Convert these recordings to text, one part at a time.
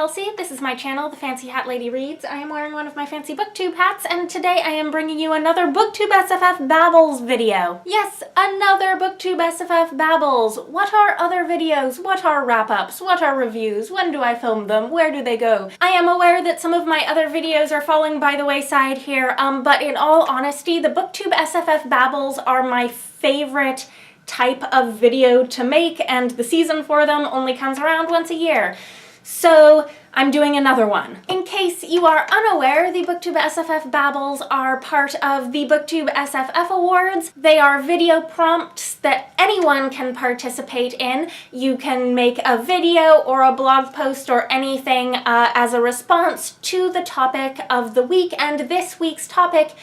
Kelsey. This is my channel, The Fancy Hat Lady Reads. I am wearing one of my fancy booktube hats, and today I am bringing you another BooktubeSFF Babbles video. Yes, another BooktubeSFF Babbles. What are other videos? What are wrap-ups? What are reviews? When do I film them? Where do they go? I am aware that some of my other videos are falling by the wayside here, but in all honesty, the BooktubeSFF Babbles are my favorite type of video to make, and the season for them only comes around once a year. So I'm doing another one. In case you are unaware, the BooktubeSFF Babbles are part of the BooktubeSFF Awards. They are video prompts that anyone can participate in. You can make a video or a blog post or anything as a response to the topic of the week, and this week's topic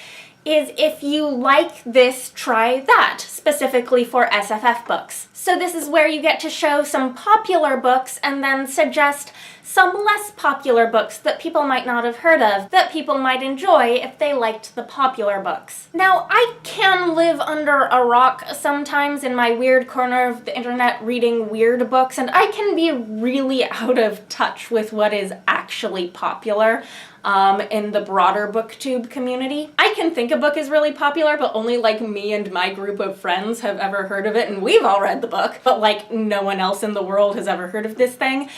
is if you like this, try that, specifically for SFF books. So this is where you get to show some popular books and then suggest some less popular books that people might not have heard of, that people might enjoy if they liked the popular books. Now, I can live under a rock sometimes in my weird corner of the internet reading weird books, and I can be really out of touch with what is actually popular in the broader booktube community. I can think a book is really popular, but only like me and my group of friends have ever heard of it, and we've all read the book, but like no one else in the world has ever heard of this thing.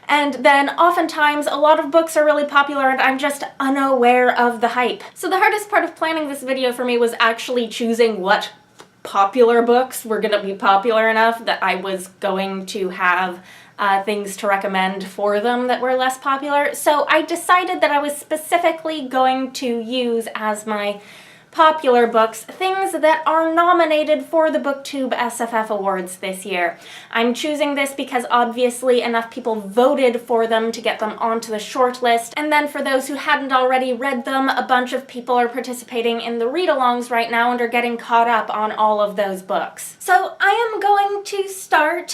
And then oftentimes a lot of books are really popular and I'm just unaware of the hype. So the hardest part of planning this video for me was actually choosing what popular books were gonna be popular enough that I was going to have things to recommend for them that were less popular. So I decided that I was specifically going to use as my popular books things that are nominated for the BooktubeSFF Awards this year. I'm choosing this because obviously enough people voted for them to get them onto the shortlist, and then for those who hadn't already read them, a bunch of people are participating in the read-alongs right now and are getting caught up on all of those books. So I am going to start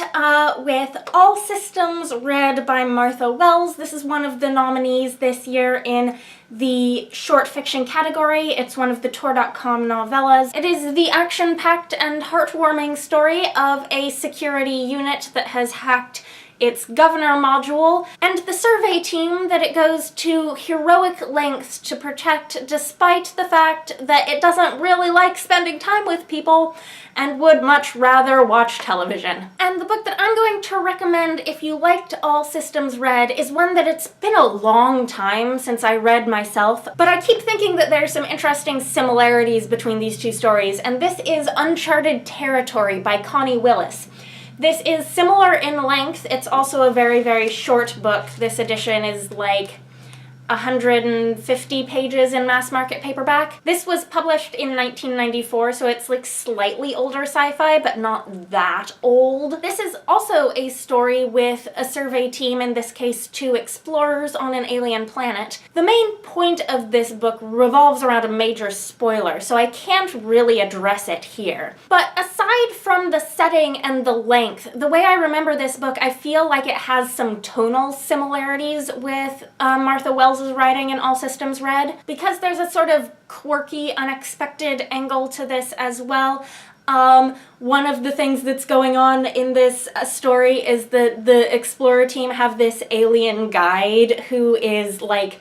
with All Systems Red by Martha Wells. This is one of the nominees this year in the short fiction category. It's one of the Tor.com novellas. It is the action-packed and heartwarming story of a security unit that has hacked its governor module, and the survey team that it goes to heroic lengths to protect, despite the fact that it doesn't really like spending time with people and would much rather watch television. And the book that I'm going to recommend if you liked All Systems Red is one that it's been a long time since I read myself, but I keep thinking that there's some interesting similarities between these two stories, and this is Uncharted Territory by Connie Willis. This is similar in length. It's also a very, very short book. This edition is like 150 pages in mass market paperback. This was published in 1994, so it's like slightly older sci-fi, but not that old. This is also a story with a survey team, in this case 2 explorers on an alien planet. The main point of this book revolves around a major spoiler, so I can't really address it here. But aside from the setting and the length, the way I remember this book, I feel like it has some tonal similarities with Martha Wells' writing in All Systems Red, because there's a sort of quirky, unexpected angle to this as well. One of the things that's going on in this story is that the explorer team have this alien guide who is like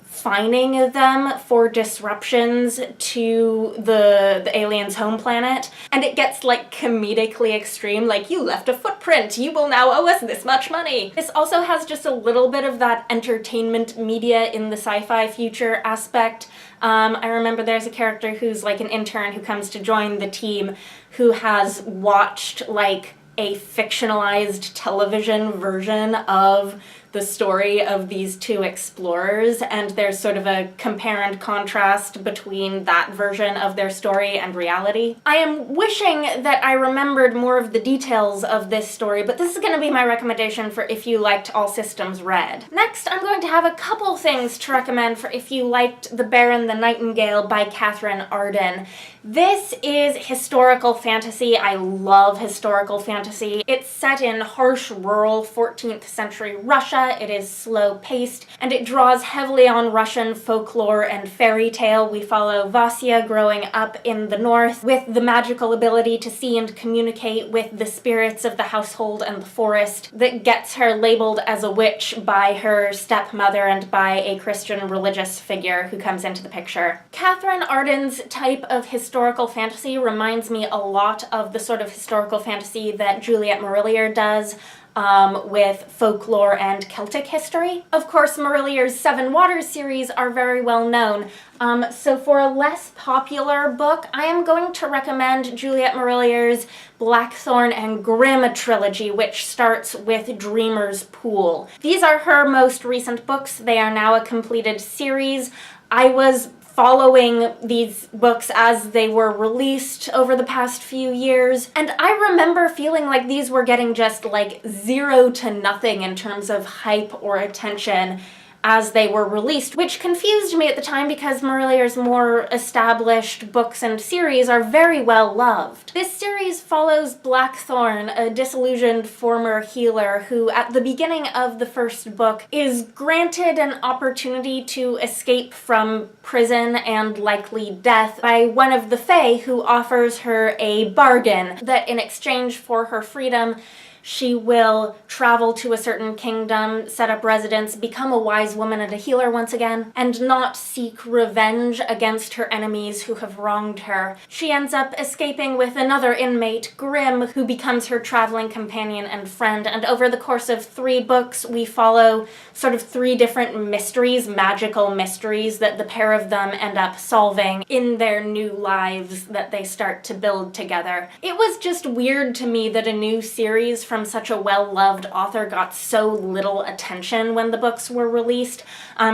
fining them for disruptions to the alien's home planet, and it gets like comedically extreme, like, you left a footprint, you will now owe us this much money. This also has just a little bit of that entertainment media in the sci-fi future aspect. I remember there's a character who's like an intern who comes to join the team who has watched like a fictionalized television version of the story of these 2 explorers, and there's sort of a compare and contrast between that version of their story and reality. I am wishing that I remembered more of the details of this story, but this is going to be my recommendation for if you liked All Systems Red. Next, I'm going to have a couple things to recommend for if you liked The Bear and the Nightingale by Katherine Arden. This is historical fantasy. I love historical fantasy. It's set in harsh, rural 14th century Russia. It is slow-paced, and it draws heavily on Russian folklore and fairy tale. We follow Vasya growing up in the north with the magical ability to see and communicate with the spirits of the household and the forest that gets her labeled as a witch by her stepmother and by a Christian religious figure who comes into the picture. Katherine Arden's type of historical fantasy reminds me a lot of the sort of historical fantasy that Juliet Marillier does with folklore and Celtic history. Of course, Marillier's Seven Waters series are very well known. So for a less popular book, I am going to recommend Juliet Marillier's Blackthorn and Grandma trilogy, which starts with Dreamer's Pool. These are her most recent books. They are now a completed series. I was following these books as they were released over the past few years, and I remember feeling like these were getting just like 0 to nothing in terms of hype or attention as they were released, which confused me at the time because Marillier's more established books and series are very well loved. This series follows Blackthorn, a disillusioned former healer who, at the beginning of the first book, is granted an opportunity to escape from prison and likely death by one of the Fae, who offers her a bargain that in exchange for her freedom, she will travel to a certain kingdom, set up residence, become a wise woman and a healer once again, and not seek revenge against her enemies who have wronged her. She ends up escaping with another inmate, Grim, who becomes her traveling companion and friend, and over the course of 3 books, we follow sort of 3 different mysteries, magical mysteries, that the pair of them end up solving in their new lives that they start to build together. It was just weird to me that a new series from such a well-loved author got so little attention when the books were released.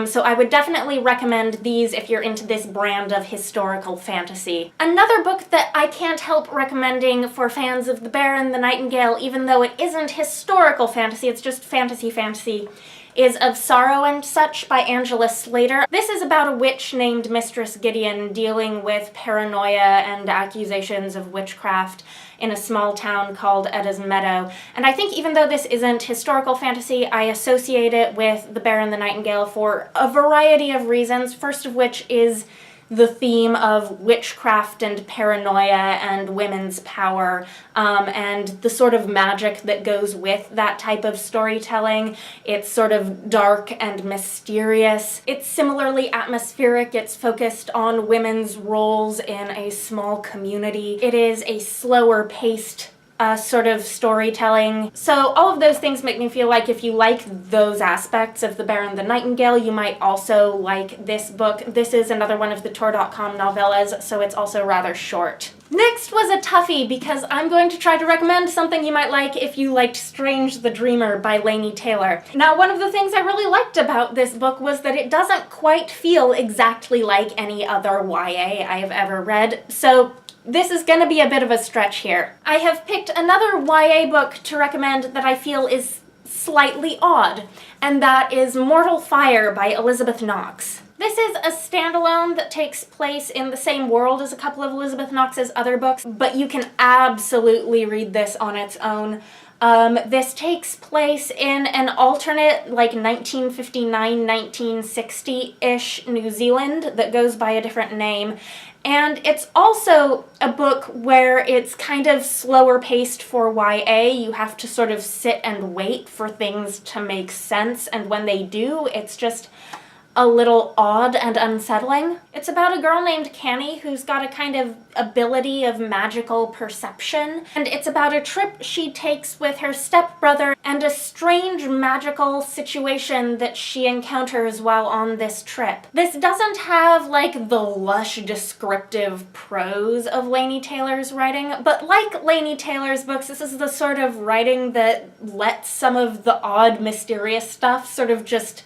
So I would definitely recommend these if you're into this brand of historical fantasy. Another book that I can't help recommending for fans of The Bear and the Nightingale, even though it isn't historical fantasy, it's just fantasy, is Of Sorrow and Such by Angela Slater. This is about a witch named Mistress Gideon dealing with paranoia and accusations of witchcraft in a small town called Edda's Meadow. And I think even though this isn't historical fantasy, I associate it with The Bear and the Nightingale for a variety of reasons, first of which is the theme of witchcraft and paranoia and women's power, and the sort of magic that goes with that type of storytelling. It's sort of dark and mysterious. It's similarly atmospheric. It's focused on women's roles in a small community. It is a slower paced sort of storytelling. So all of those things make me feel like if you like those aspects of The Bear and the Nightingale, you might also like this book. This is another one of the Tor.com novellas, so it's also rather short. Next was a toughie, because I'm going to try to recommend something you might like if you liked Strange the Dreamer by Laini Taylor. Now, one of the things I really liked about this book was that it doesn't quite feel exactly like any other YA I have ever read, so this is going to be a bit of a stretch here. I have picked another YA book to recommend that I feel is slightly odd, and that is Mortal Fire by Elizabeth Knox. This is a standalone that takes place in the same world as a couple of Elizabeth Knox's other books, but you can absolutely read this on its own. This takes place in an alternate, like 1959, 1960-ish New Zealand that goes by a different name. And it's also a book where it's kind of slower paced for YA. You have to sort of sit and wait for things to make sense, and when they do, it's just a little odd and unsettling. It's about a girl named Connie who's got a kind of ability of magical perception, and it's about a trip she takes with her stepbrother and a strange magical situation that she encounters while on this trip. This doesn't have like the lush descriptive prose of Laini Taylor's writing, but like Laini Taylor's books, this is the sort of writing that lets some of the odd, mysterious stuff sort of just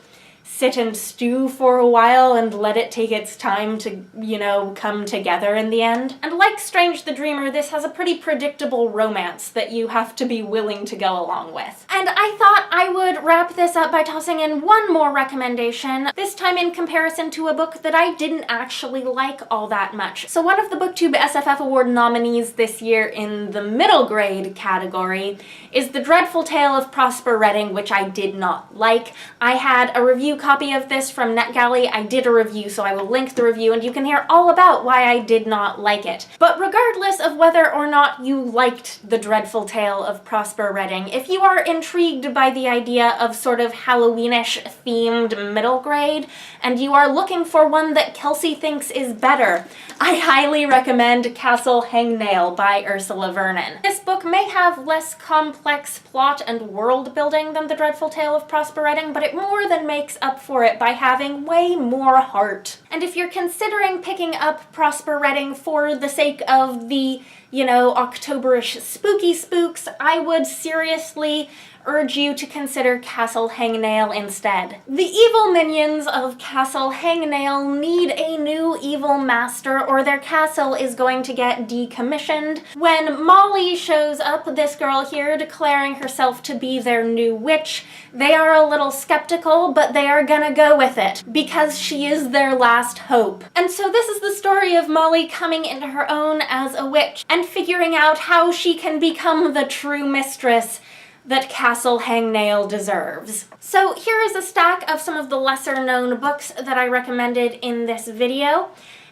sit and stew for a while and let it take its time to, you know, come together in the end. And like Strange the Dreamer, this has a pretty predictable romance that you have to be willing to go along with. And I thought I would wrap this up by tossing in one more recommendation, this time in comparison to a book that I didn't actually like all that much. So one of the BooktubeSFF Award nominees this year in the middle grade category is The Dreadful Tale of Prosper Redding, which I did not like. I had a review copy of this from NetGalley. I did a review, so I will link the review and you can hear all about why I did not like it. But regardless of whether or not you liked The Dreadful Tale of Prosper Redding, if you are intrigued by the idea of sort of Halloweenish themed middle grade, and you are looking for one that Kelsey thinks is better, I highly recommend Castle Hangnail by Ursula Vernon. This book may have less complex plot and world building than The Dreadful Tale of Prosper Redding, but it more than makes up for it by having way more heart. And if you're considering picking up Prosper Redding for the sake of the, you know, Octoberish spooky spooks, I would seriously urge you to consider Castle Hangnail instead. The evil minions of Castle Hangnail need a new evil master or their castle is going to get decommissioned. When Molly shows up, this girl here declaring herself to be their new witch, they are a little skeptical, but they are gonna go with it because she is their last hope. And so this is the story of Molly coming into her own as a witch and figuring out how she can become the true mistress that Castle Hangnail deserves. So here is a stack of some of the lesser known books that I recommended in this video.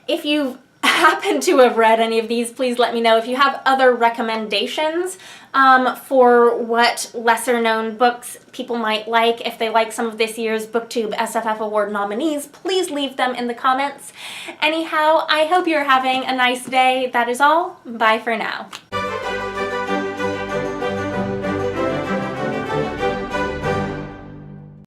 If you happen to have read any of these, please let me know. If you have other recommendations for what lesser known books people might like, if they like some of this year's BooktubeSFF Award nominees, please leave them in the comments. Anyhow, I hope you're having a nice day. That is all. Bye for now.